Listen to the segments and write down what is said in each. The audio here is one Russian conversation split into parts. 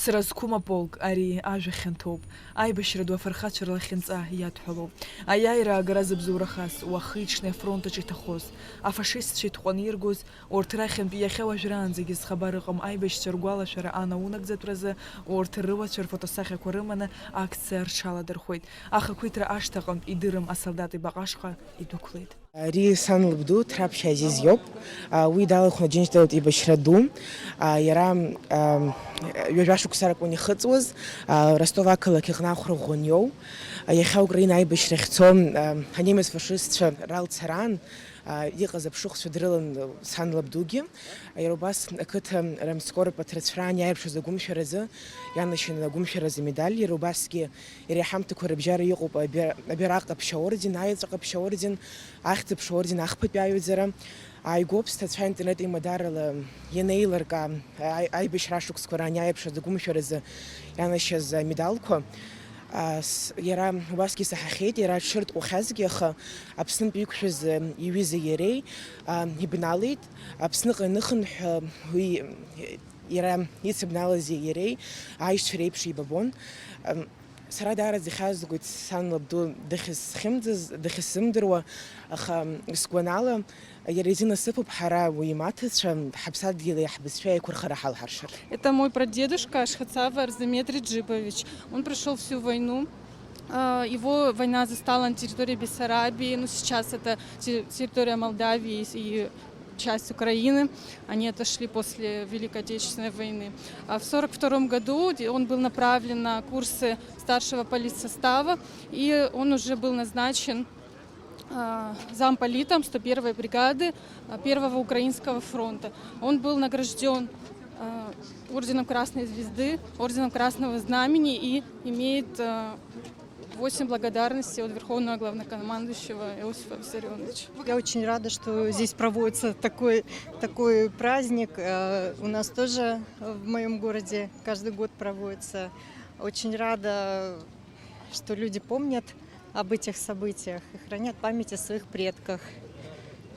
Сразкума полк ари ажәахьанҭоуп, аибашьра ду афырхацәа рлахьынҵа иадҳәалоуп. Аиааира агара зыбзоурахаз, уахи-ҽни афронт аҿы иҭахоз, афашистцәа итҟәан иргоз, урҭ рахьынтә иахьа уажәраанӡагьы зхабар ыҟам аибашьцәа ргәалашәара анаунагӡатәразы, урҭ рруацәа рфотосахьақәа рыманы акциа рҽаладырхәеит. Ахақәиҭра ашҭаҟынтә идырым асолдат ибаҟашҟа идәықәлеит. Ари сан лыбду Ҭраԥшь Азиз иоуп. Уи далихәны Аџьынџьтәылатә еибашьра ду. Иара ҩажәа шықәса ракәын ихыҵуаз, Ростов ақалақь иҟны ахәра ӷәӷәан иоуп. Иахьа Украина аибашьра ахьцо анемец фашистцәа ралцараан иҟаз аԥшыхәцәа дрылан сан лабдугьы. Иара убас ақыҭа рамскорп аҭрыцәраан иааирԥшыз агәымшәаразы ианашьаны агәымшәаразы медаль. Иара убасгьы иара иҳамҭақәа рыбжьара иҟоуп абираҟ ҟаԥшь аорден, аеҵәа ҟаԥшь аорден, ахьӡ-ԥш аорден, ахԥатәи аҩаӡара. Ааигәоуп сҭацәа интернет еимадарала ианеилыркаа аибашьра ашықәсқәа раан иааирԥшыз агәымшәаразы ианашьаз медалқәа. Иара убасгьы исаҳахьеит, иара дшыртҟәахьазгьы, аха Аԥснытәи иқәшәаз иҩыза иареи ибналеит. Аԥсныҟа ианыхынҳәа уи иара ицыбналази иареи аишьцәа реиԥш ибабон. Сара даараӡа ихьаазгоит сан лабду дахьысзымдыруа, аха сгәанала иара изы насыԥуп ҳара уи имаҭацәа ҳаԥсадгьыли ҳбызшәа еиқәырхара ҳалҳаршар. Это мой прадедушка Ашхацав Арзамет Реджипович. Он прошел всю войну. Его война застала на территории Бессарабии, но сейчас это территория Молдавии и часть Украины. Они отошли после Великой Отечественной войны. В 1942 году он был направлен на курсы старшего политсостава, и он уже был назначен замполитом 101-й бригады 1-го Украинского фронта. Он был награжден орденом Красной Звезды, орденом Красного Знамени и имеет 8 благодарностей от Верховного Главнокомандующего Иосифа Виссарионовича. Я очень рада, что здесь проводится такой праздник. У нас тоже в моем городе каждый год проводится. Очень рада, что люди помнят об этих событиях и хранят память о своих предках.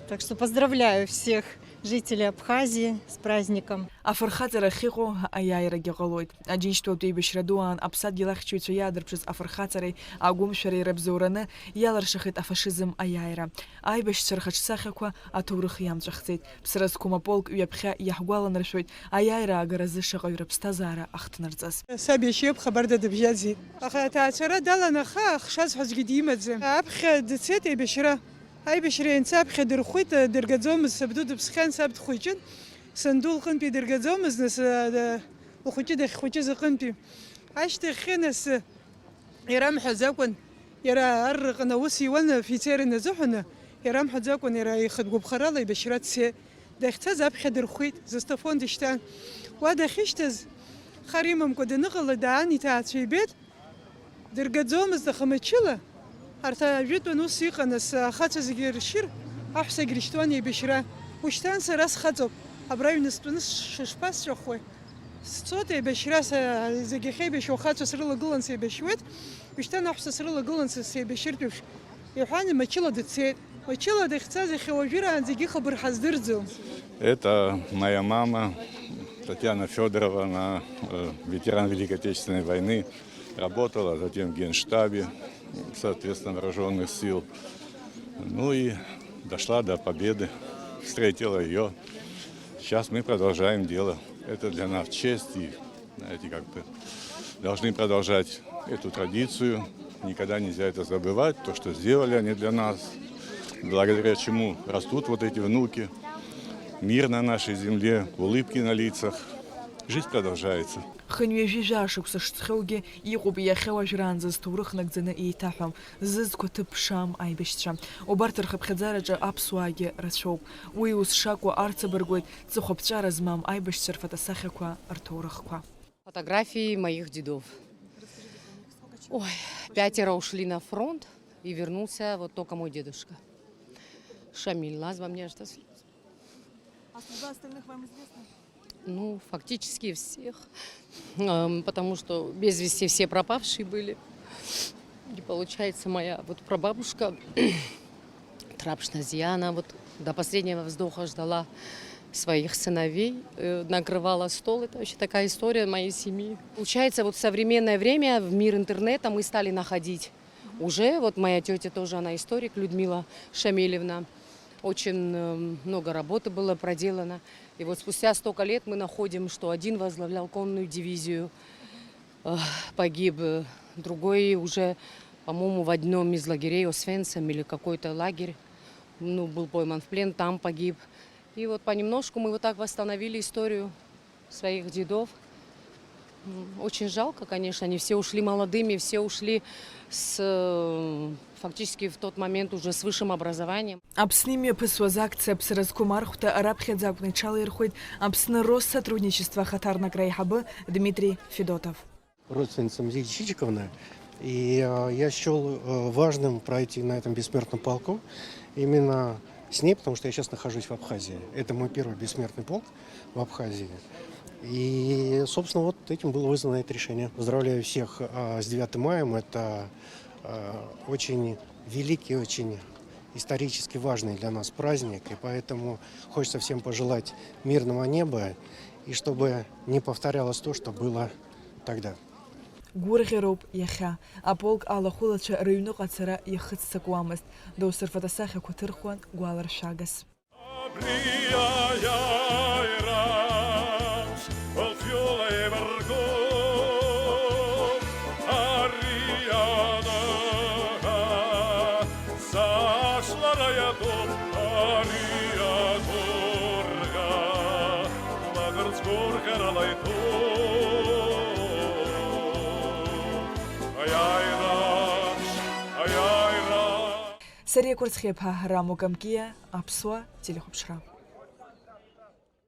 Так что поздравляю всех жителей Абхазии с праздником. Афырхаҵара ахьыҟоу аиааирагьы ҟалоит. Аџьынџьтәылатә еибашьра дуаан аԥсадгьыл ахьчаҩцәа иаадырԥшыз афырхаҵареи агәымшәареи рыбзоураны иаларшахит афашизм аиааира. Аибашьцәа рхаҿсахьақәа аҭоурых иамҵәахӡеит. Ԥсра зқәым аполк ҩаԥхьа иаҳгәаланаршәоит аиааира агаразы шаҟаҩ рыԥсҭазаара ахҭнарҵаз. Саб иашьеиԥ хабар дадыбжьаӡит. Аха аҭаацәара далан аха хшазҳәазгьы димаӡам. Аԥхьа дцеит еибашьра. Аибашьра ианца аԥхьа дырхәит, дыргаӡомызт, сабду дыԥсхьан, саб дхәыҷын. Санду лҟынтәи дыргаӡомызт, нас лхәыҷы дахьхәыҷыз аҟынтәи. Ашьҭахьы нас ирамҳәаӡакәан, иара арраҟны аус иуан афицер иназыҳәаны, ирамҳәаӡакәан иара ихатәгәаԥхарала аибашьра дцеит. Дахьцаз аԥхьа дырхәит, застафон дышьҭан. Уа дахьышьҭаз хар имамкәа даныҟала даан иҭаацәа ибеит, дыргаӡомызт, аха мчыла. Арҭ ажәытәан ус иҟанас ахацәа зегьы ршьыр, аҳәсагьы рышьҭуан еибашьра. Ушьҭан сара схаҵоуп, абра аҩны стәаны шышԥасҵәахуеи. Сцоит еибашьра, зегьы ахьеибашьуа ахацәа срылагылан сеибашьуеит. Ушьҭан аҳәса срылагылан сеибашьыртә еиԥш. Иҳәан Мачыла дцеит. Мачыла дахьцаз иахьа уажәраанӡагьы ихабар ҳаздырӡом. Это моя мама Татьяна Федорова, она ветеран Великой Отечественной войны, работала затем в Генштабе, соответственно, вооруженных сил. Ну и дошла до победы, встретила ее. Сейчас мы продолжаем дело. Это для нас честь, и, знаете, как-то должны продолжать эту традицию. Никогда нельзя это забывать, то, что сделали они для нас, благодаря чему растут вот эти внуки. Мир на нашей земле, улыбки на лицах. Жизнь продолжается. Хынҩажәижәа ашықәса шҵхьоугьы иҟоуп иахьа уажәраанӡа зҭоурых нагӡаны еиҭаҳәам, зызқәа ҭыԥ шам аибашьцәа. Убарҭ рхыԥхьаӡараҿы аԥсуаагьы рацәоуп. Уи ус шакәу арҵабыргуеит ҵыхәаԥҵәара змам аибашьцәа рфотосахьақәа рҭоурыхқәа. Фотографии моих дедов. Ой, 5 ушли на фронт, и вернулся вот только мой дедушка. Шамиль, назва мне что. А судьба остальных вам известна? Ну, фактически всех, потому что без вести все пропавшие были. И получается, моя вот прабабушка Трапшна Зияна вот до последнего вздоха ждала своих сыновей, накрывала стол. Это вообще такая история моей семьи. Получается, вот в современное время в мир интернета мы стали находить уже. Вот моя тетя тоже, она историк, Людмила Шамилевна. Очень много работы было проделано. И вот спустя столько лет мы находим, что один возглавлял конную дивизию, погиб, другой уже, по-моему, в одном из лагерей, Освенцим или какой-то лагерь, ну, был пойман в плен, там погиб. И вот понемножку мы вот так восстановили историю своих дедов. Очень жалко, конечно, они все ушли молодыми, все ушли фактически в тот момент уже с высшим образованием. Апсны мепысуаз акция псыразкумархута арабхедзакны чалырхует апсны Россотрудничества Хатарна Крайхабы Дмитрий Федотов. Родственницам Зиги Чичиковны. И я счел важным пройти на этом бессмертном полку именно с ней, потому что я сейчас нахожусь в Абхазии. Это мой первый бессмертный полк в Абхазии. И, собственно, вот этим было вызвано это решение. Поздравляю всех с 9 мая. Это очень великий, очень исторически важный для нас праздник. И поэтому хочется всем пожелать мирного неба и чтобы не повторялось то, что было тогда. Гургероп яха, а полк Аллахулача району Кацара яхыцсакуамаст, доусыр фотосахи кутырхуан гуалар шагас. Сария Курцхепа Раму Камкия, Апсуа, Телехопшра.